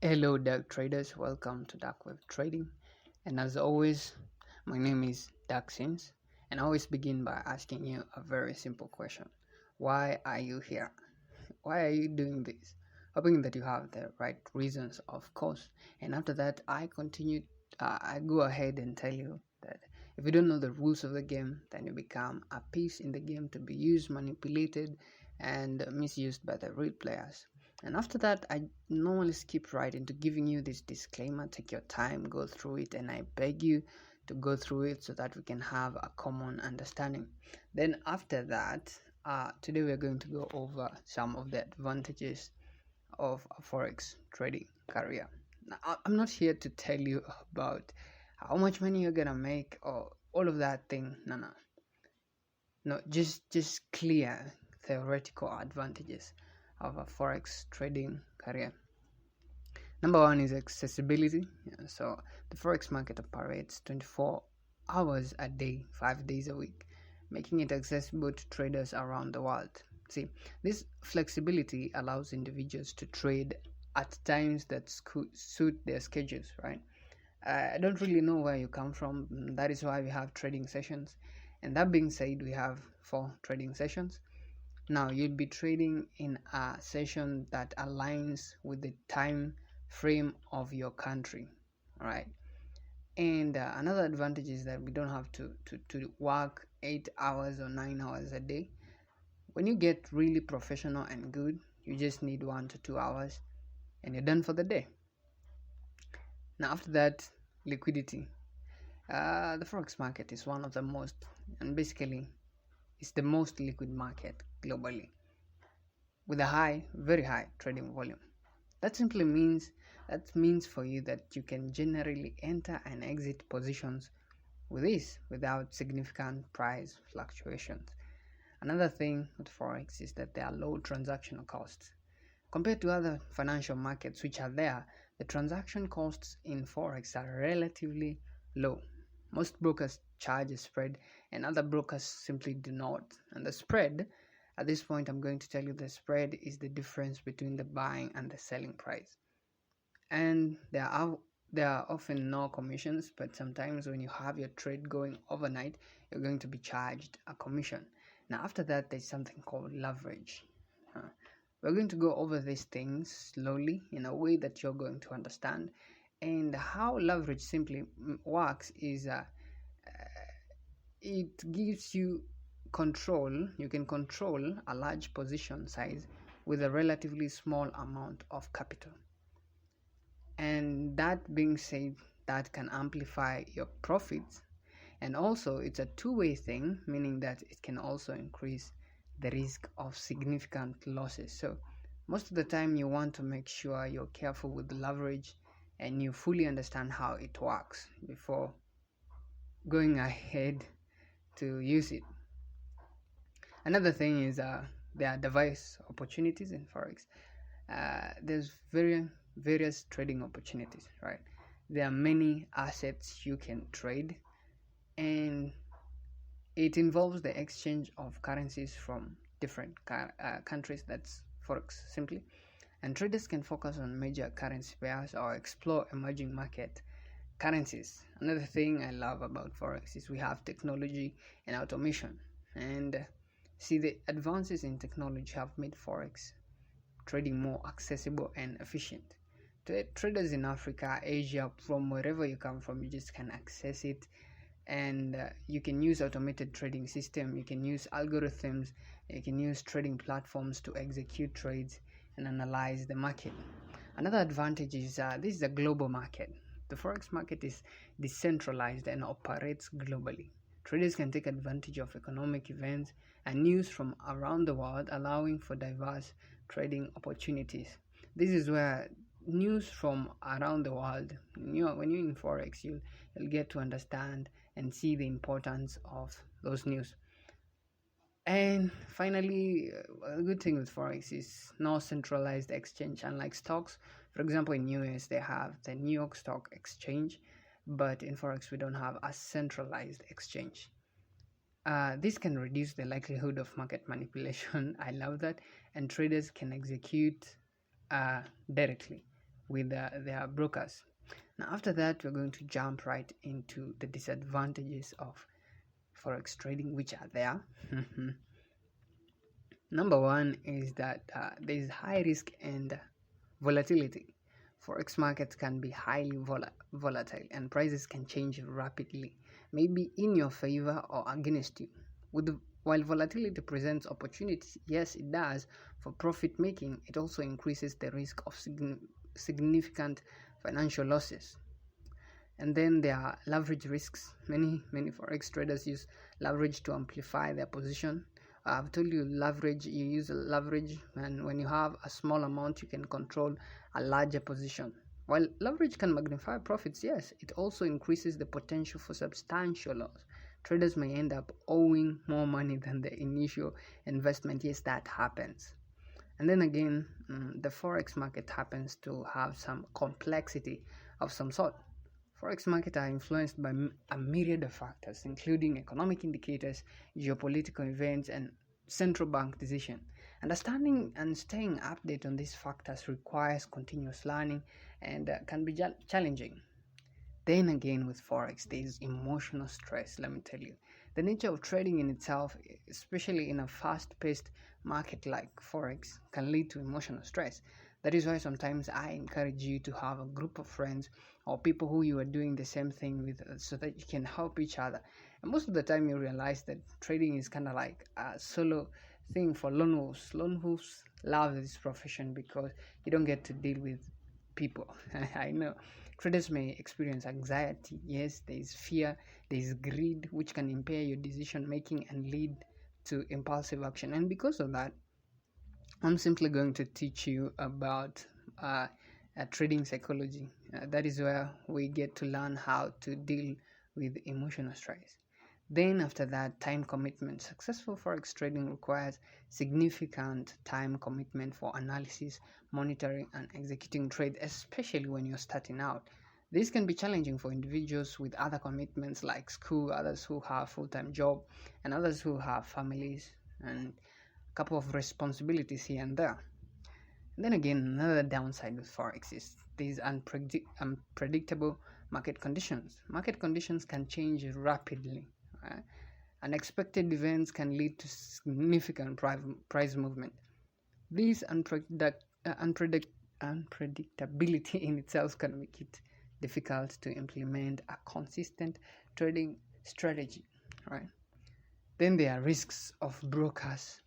Hello, dark traders. Welcome to Darkwave Trading. And as always, my name is Dark Sims, and I always begin by asking you a very simple question: why are you here? Why are you doing this? Hoping that you have the right reasons, of course. And after that, I go ahead and tell you that if you don't know the rules of the game, then you become a piece in the game to be used, manipulated, and misused by the real players. And after that, I normally skip right into giving you this disclaimer. Take your time, go through it, and I beg you to go through it so that we can have a common understanding. Then after that, today we're going to go over some of the advantages of a forex trading career. Now, I'm not here to tell you about how much money you're gonna make or all of that thing. No, just clear theoretical advantages of a forex trading career. Number one is accessibility. So the forex market operates 24 hours a day, 5 days a week, making it accessible to traders around the world. See, this flexibility allows individuals to trade at times that suit their schedules, right? I don't really know where you come from. That is why we have trading sessions. And that being said, we have 4 trading sessions. Now, you'll be trading in a session that aligns with the time frame of your country, all right? And another advantage is that we don't have to work 8 hours or 9 hours a day. When you get really professional and good, you just need 1 to 2 hours and you're done for the day. Now, after that, liquidity. The forex market is one of the most, and basically it's the most liquid market globally, with a very high trading volume. That means for you that you can generally enter and exit positions with this without significant price fluctuations. Another thing with forex is that there are low transactional costs. Compared to other financial markets which are there, the transaction costs in forex are relatively low. Most brokers charge a spread and other brokers simply do not. And the spread, at this point I'm going to tell you, the spread is the difference between the buying and the selling price. And there are often no commissions, but sometimes when you have your trade going overnight, you're going to be charged a commission. Now after that, there's something called leverage. We're going to go over these things slowly in a way that you're going to understand. And how leverage simply works is it gives you control. You can control a large position size with a relatively small amount of capital. And that being said, that can amplify your profits. And also it's a two-way thing, meaning that it can also increase the risk of significant losses. So most of the time you want to make sure you're careful with the leverage and you fully understand how it works before going ahead to use it. Another thing is there are device opportunities in forex. There's various trading opportunities, right? There are many assets you can trade, and it involves the exchange of currencies from different countries. That's forex simply. And traders can focus on major currency pairs or explore emerging market currencies. Another thing I love about forex is we have technology and automation. And see, the advances in technology have made forex trading more accessible and efficient. Traders in Africa, Asia, from wherever you come from, you just can access it. And you can use automated trading system, you can use algorithms, you can use trading platforms to execute trades and analyze the market. Another advantage is this is a global market. The forex market is decentralized and operates globally. Traders can take advantage of economic events and news from around the world, allowing for diverse trading opportunities. This is where news from around the world, when you're in forex, you'll get to understand and see the importance of those news. And finally, a good thing with forex is no centralized exchange. Unlike stocks, for example, in US they have the New York Stock Exchange, but in forex we don't have a centralized exchange. This can reduce the likelihood of market manipulation. I love that. And traders can execute directly with their brokers. Now after that, we're going to jump right into the disadvantages of forex trading, which are there. Number one is that there is high risk and volatility. Forex markets can be highly volatile, and prices can change rapidly, maybe in your favor or against you. While volatility presents opportunities, yes, it does, for profit making, it also increases the risk of significant financial losses. And then there are leverage risks. Many forex traders use leverage to amplify their position. I've told you, you use leverage, and when you have a small amount, you can control a larger position. While leverage can magnify profits, yes, it also increases the potential for substantial loss. Traders may end up owing more money than the initial investment. Yes, that happens. And then again, the forex market happens to have some complexity of some sort. Forex markets are influenced by a myriad of factors, including economic indicators, geopolitical events, and central bank decisions. Understanding and staying updated on these factors requires continuous learning and can be challenging. Then again, with Forex, there is emotional stress, let me tell you. The nature of trading in itself, especially in a fast-paced market like Forex, can lead to emotional stress. That is why sometimes I encourage you to have a group of friends or people who you are doing the same thing with, so that you can help each other. And most of the time you realize that trading is kind of like a solo thing for lone wolves. Lone wolves love this profession because you don't get to deal with people. I know traders may experience anxiety. Yes, there is fear, there is greed, which can impair your decision making and lead to impulsive action. And because of that, I'm simply going to teach you about trading psychology. That is where we get to learn how to deal with emotional stress. Then after that, time commitment. Successful forex trading requires significant time commitment for analysis, monitoring, and executing trade, especially when you're starting out. This can be challenging for individuals with other commitments like school, others who have full-time job, and others who have families and couple of responsibilities here and there. And then again, another downside with forex is these unpredictable market conditions. Market conditions can change rapidly. Unexpected events can lead to significant price movement. This unpredictability in itself can make it difficult to implement a consistent trading strategy. Right? Then there are risks of brokers.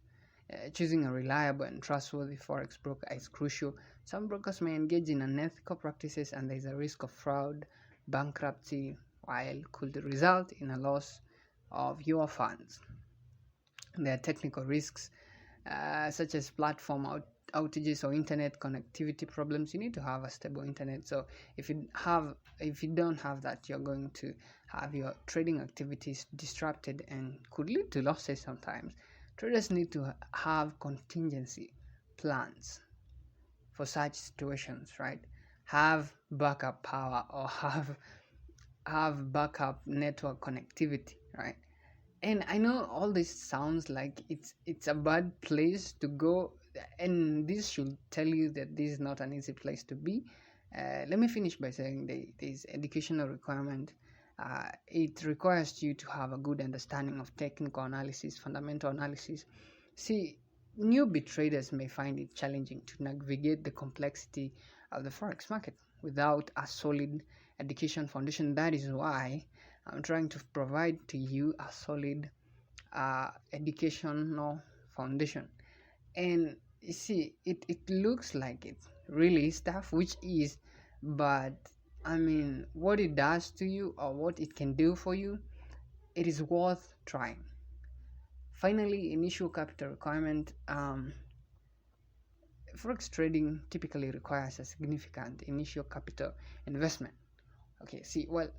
Choosing a reliable and trustworthy forex broker is crucial. Some brokers may engage in unethical practices, and there is a risk of fraud, bankruptcy, while could result in a loss of your funds. There are technical risks such as platform outages or internet connectivity problems. You need to have a stable internet. So if you don't have that, you're going to have your trading activities disrupted and could lead to losses sometimes. Traders need to have contingency plans for such situations, right? Have backup power or have backup network connectivity, right? And I know all this sounds like it's a bad place to go, and this should tell you that this is not an easy place to be. Let me finish by saying there's educational requirement. It requires you to have a good understanding of technical analysis, fundamental analysis. See, newbie traders may find it challenging to navigate the complexity of the forex market without a solid education foundation. That is why I'm trying to provide to you a solid educational foundation. And you see, it looks like it really is tough, which is, but I mean, what it does to you or what it can do for you, it is worth trying. Finally, initial capital requirement. Forex trading typically requires a significant initial capital investment. Okay, see, while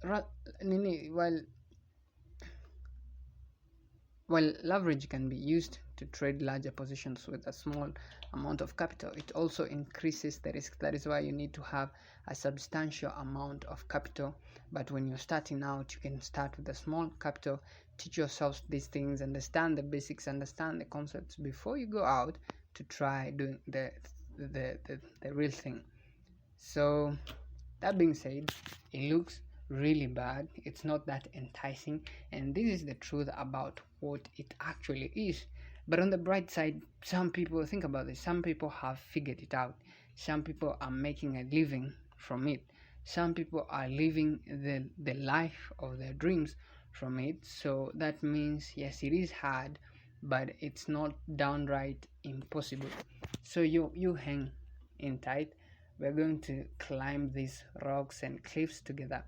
leverage can be used to trade larger positions with a small amount of capital, it also increases the risk. That is why you need to have a substantial amount of capital. But when you're starting out, you can start with a small capital, teach yourself these things, understand the basics, understand the concepts before you go out to try doing the real thing. So that being said, it looks really bad. It's not that enticing, and this is the truth about what it actually is. But on the bright side, some people think about this. Some people have figured it out. Some people are making a living from it. Some people are living the life of their dreams from it. So that means, yes, it is hard, but it's not downright impossible. So you hang in tight. We're going to climb these rocks and cliffs together,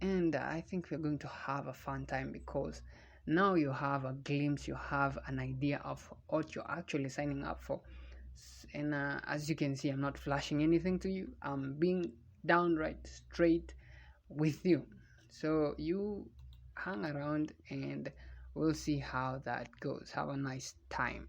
and I think we're going to have a fun time, because now you have a glimpse, you have an idea of what you're actually signing up for. And as you can see, I'm not flashing anything to you. I'm being downright straight with you. So you hang around and we'll see how that goes. Have a nice time.